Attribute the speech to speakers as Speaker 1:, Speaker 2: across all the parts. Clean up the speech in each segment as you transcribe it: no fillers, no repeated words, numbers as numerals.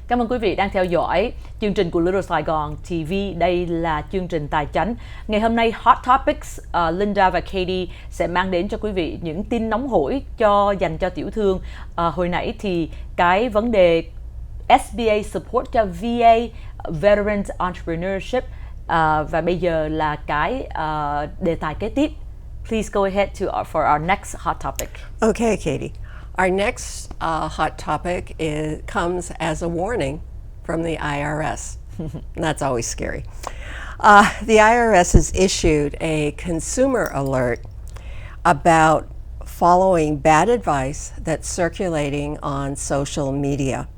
Speaker 1: Cảm ơn quý vị đang theo dõi chương trình của Little Sài Gòn TV. Đây là chương trình tài chánh. Ngày hôm nay Hot Topics, Linda và Katie sẽ mang đến cho quý vị những tin nóng hổi dành cho tiểu thương. Hồi nãy thì cái vấn đề SBA support cho VA, Veterans Entrepreneurship, và bây giờ là cái đề tài kế tiếp. Please go ahead for our next hot topic.
Speaker 2: Okay, Katie. Our next hot topic comes as a warning from the IRS. That's always scary. The IRS has issued a consumer alert about following bad advice that's circulating on social media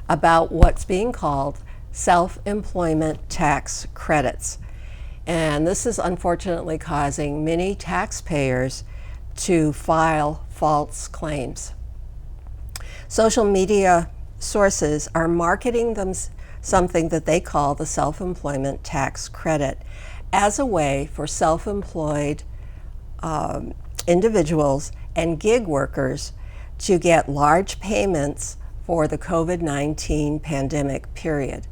Speaker 2: about what's being called self-employment tax credits. And this is unfortunately causing many taxpayers to file false claims. Social media sources are marketing them something that they call the self-employment tax credit as a way for self-employed individuals and gig workers to get large payments for the COVID-19 pandemic period.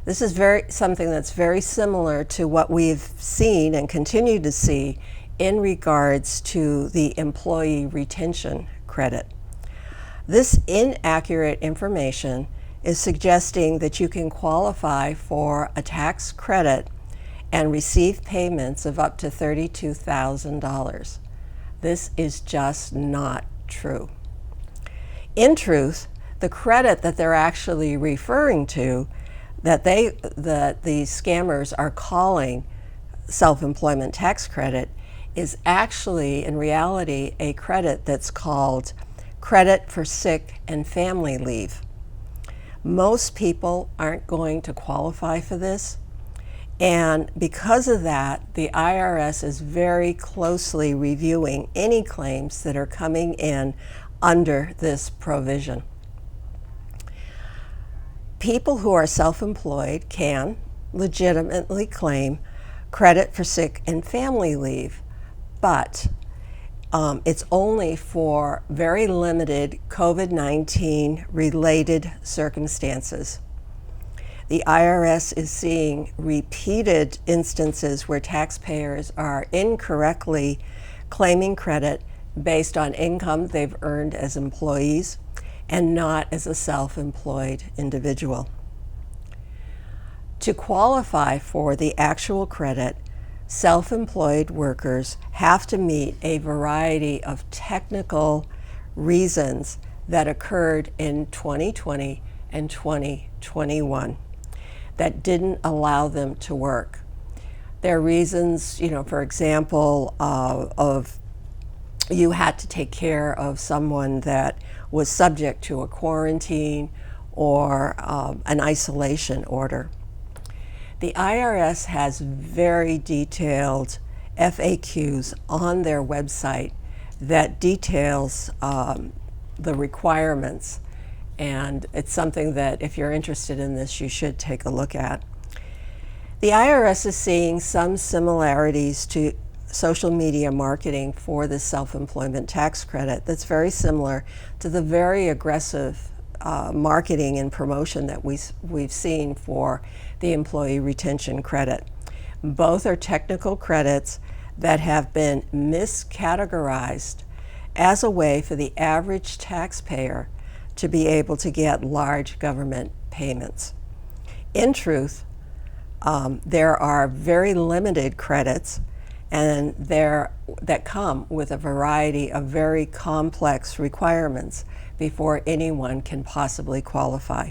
Speaker 2: This is something that's very similar to what we've seen and continue to see in regards to the employee retention credit. This inaccurate information is suggesting that you can qualify for a tax credit and receive payments of up to $32,000. This is just not true. In truth, the credit that they're actually referring to, that the scammers are calling self-employment tax credit, is actually in reality a credit that's called credit for sick and family leave. Most people aren't going to qualify for this, and because of that, the IRS is very closely reviewing any claims that are coming in under this provision. People who are self-employed can legitimately claim credit for sick and family leave, but it's only for very limited COVID-19 related circumstances. The IRS is seeing repeated instances where taxpayers are incorrectly claiming credit based on income they've earned as employees and not as a self-employed individual. To qualify for the actual credit, self-employed workers have to meet a variety of technical reasons that occurred in 2020 and 2021 that didn't allow them to work. There are reasons, for example, of you had to take care of someone that was subject to a quarantine or an isolation order. The IRS has very detailed FAQs on their website that details the requirements, and it's something that if you're interested in this, you should take a look at. The IRS is seeing some similarities to social media marketing for the self-employment tax credit that's very similar to the very aggressive marketing and promotion that we've seen for the employee retention credit. Both are technical credits that have been miscategorized as a way for the average taxpayer to be able to get large government payments. In truth, there are very limited credits and that come with a variety of very complex requirements before anyone can possibly qualify.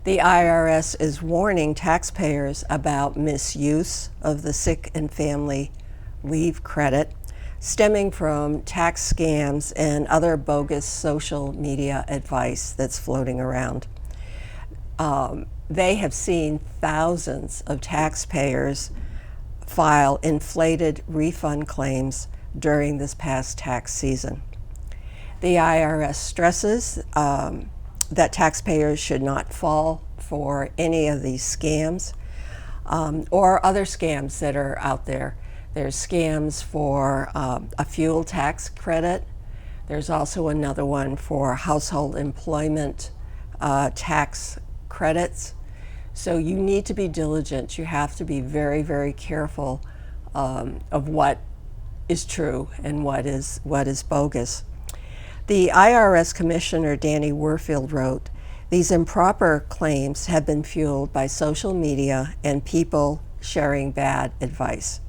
Speaker 2: The IRS is warning taxpayers about misuse of the sick and family leave credit stemming from tax scams and other bogus social media advice that's floating around. They have seen thousands of taxpayers file inflated refund claims during this past tax season. The IRS stresses that taxpayers should not fall for any of these scams or other scams that are out there. There's scams for a fuel tax credit. There's also another one for household employment tax credits. So you need to be diligent. You have to be very, very careful of what is true and what is bogus. The IRS Commissioner Danny Werfield wrote, "These improper claims have been fueled by social media and people sharing bad advice.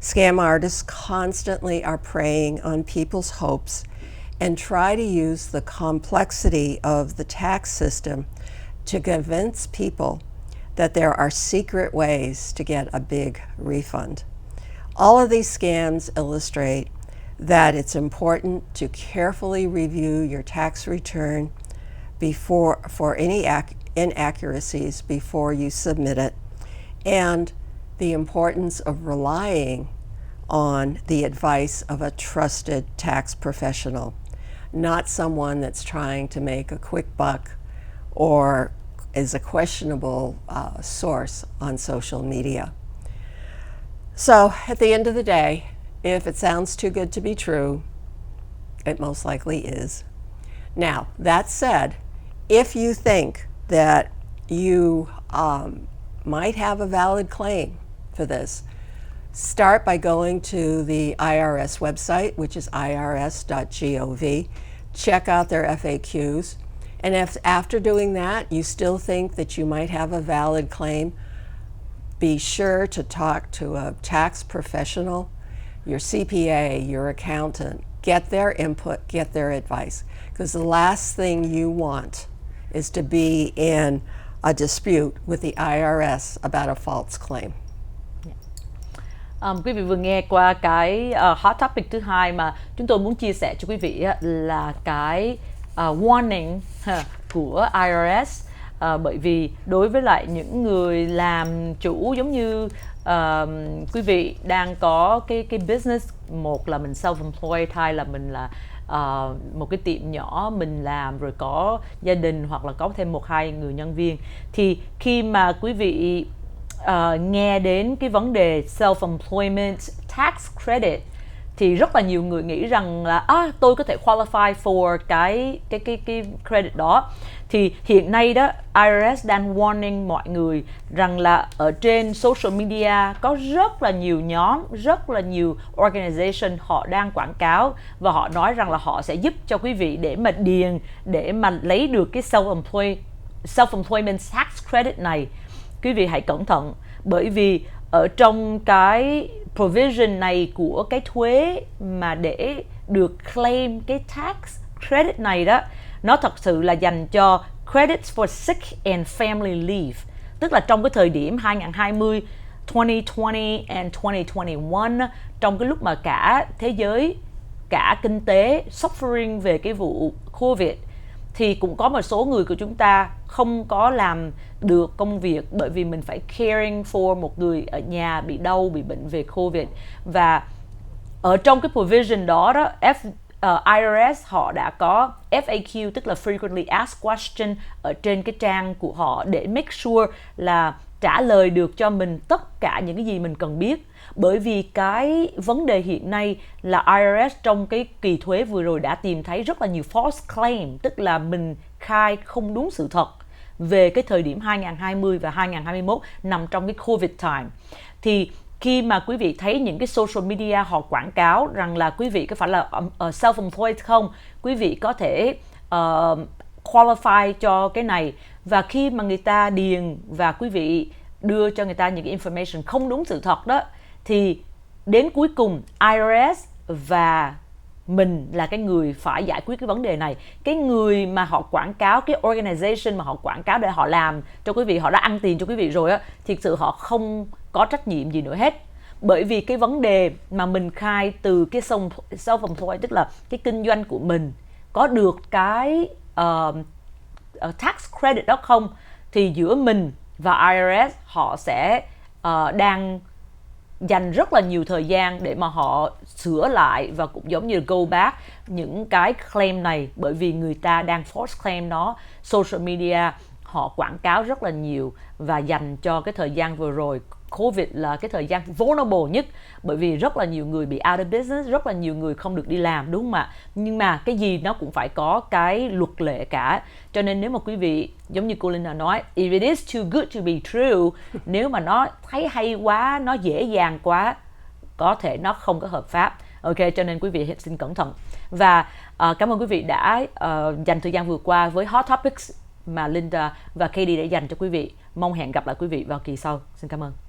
Speaker 2: Scam artists constantly are preying on people's hopes and try to use the complexity of the tax system to convince people that there are secret ways to get a big refund." All of these scams illustrate that it's important to carefully review your tax return for any inaccuracies before you submit it, and the importance of relying on the advice of a trusted tax professional, not someone that's trying to make a quick buck or is a questionable source on social media. So at the end of the day, if it sounds too good to be true, it most likely is. Now, that said, if you think that you might have a valid claim for this, start by going to the IRS website, which is irs.gov. Check out their FAQs. And if after doing that you still think that you might have a valid claim, be sure to talk to a tax professional, your CPA, your accountant. Get their input, get their advice. Because the last thing you want is to be in a dispute with the IRS about a false claim.
Speaker 1: Quý vị vừa nghe qua cái hot topic thứ hai mà chúng tôi muốn chia sẻ cho quý vị là cái warning của IRS. Bởi vì đối với lại những người làm chủ giống như quý vị đang có cái business, một là mình self-employed, hai là mình là một cái tiệm nhỏ mình làm rồi có gia đình hoặc là có thêm 1-2 người nhân viên, thì khi mà quý vị nghe đến cái vấn đề self-employment tax credit thì rất là nhiều người nghĩ rằng là tôi có thể qualify for cái credit đó. Thì hiện nay đó IRS đang warning mọi người rằng là ở trên social media có rất là nhiều nhóm, rất là nhiều organization họ đang quảng cáo và họ nói rằng là họ sẽ giúp cho quý vị để mà điền, để mà lấy được cái self-employment tax credit này. Quý vị hãy cẩn thận, bởi vì ở trong cái provision này của cái thuế mà để được claim cái tax credit này đó, nó thật sự là dành cho credits for sick and family leave. Tức là trong cái thời điểm 2020, 2020 and 2021, trong cái lúc mà cả thế giới, cả kinh tế suffering về cái vụ Covid, thì cũng có một số người của chúng ta không có làm được công việc bởi vì mình phải caring for một người ở nhà bị đau, bị bệnh về Covid. Và ở trong cái provision đó, IRS họ đã có FAQ, tức là Frequently Asked Question, ở trên cái trang của họ để make sure là trả lời được cho mình tất cả những cái gì mình cần biết. Bởi vì cái vấn đề hiện nay là IRS trong cái kỳ thuế vừa rồi đã tìm thấy rất là nhiều false claim, tức là mình khai không đúng sự thật về cái thời điểm 2020 và 2021 nằm trong cái Covid time. Thì khi mà quý vị thấy những cái social media họ quảng cáo rằng là quý vị có phải là self-employed không, quý vị có thể qualify cho cái này, và khi mà người ta điền và quý vị đưa cho người ta những cái information không đúng sự thật đó, thì đến cuối cùng IRS và mình là cái người phải giải quyết cái vấn đề này. Cái người mà họ quảng cáo, cái organization mà họ quảng cáo để họ làm cho quý vị, họ đã ăn tiền cho quý vị rồi á, thực sự họ không có trách nhiệm gì nữa hết. Bởi vì cái vấn đề mà mình khai từ cái self-employed, tức là cái kinh doanh của mình, có được cái tax credit đó không, thì giữa mình và IRS họ sẽ đang dành rất là nhiều thời gian để mà họ sửa lại và cũng giống như go back những cái claim này, bởi vì người ta đang force claim nó. Social media họ quảng cáo rất là nhiều và dành cho cái thời gian vừa rồi Covid là cái thời gian vulnerable nhất, bởi vì rất là nhiều người bị out of business, rất là nhiều người không được đi làm, đúng không ạ? Nhưng mà cái gì nó cũng phải có cái luật lệ cả. Cho nên nếu mà quý vị, giống như cô Linda nói, if it is too good to be true, nếu mà nó thấy hay quá, nó dễ dàng quá, có thể nó không có hợp pháp. Ok, cho nên quý vị xin cẩn thận. Và cảm ơn quý vị đã dành thời gian vừa qua với Hot Topics mà Linda và Katie đã dành cho quý vị. Mong hẹn gặp lại quý vị vào kỳ sau. Xin cảm ơn.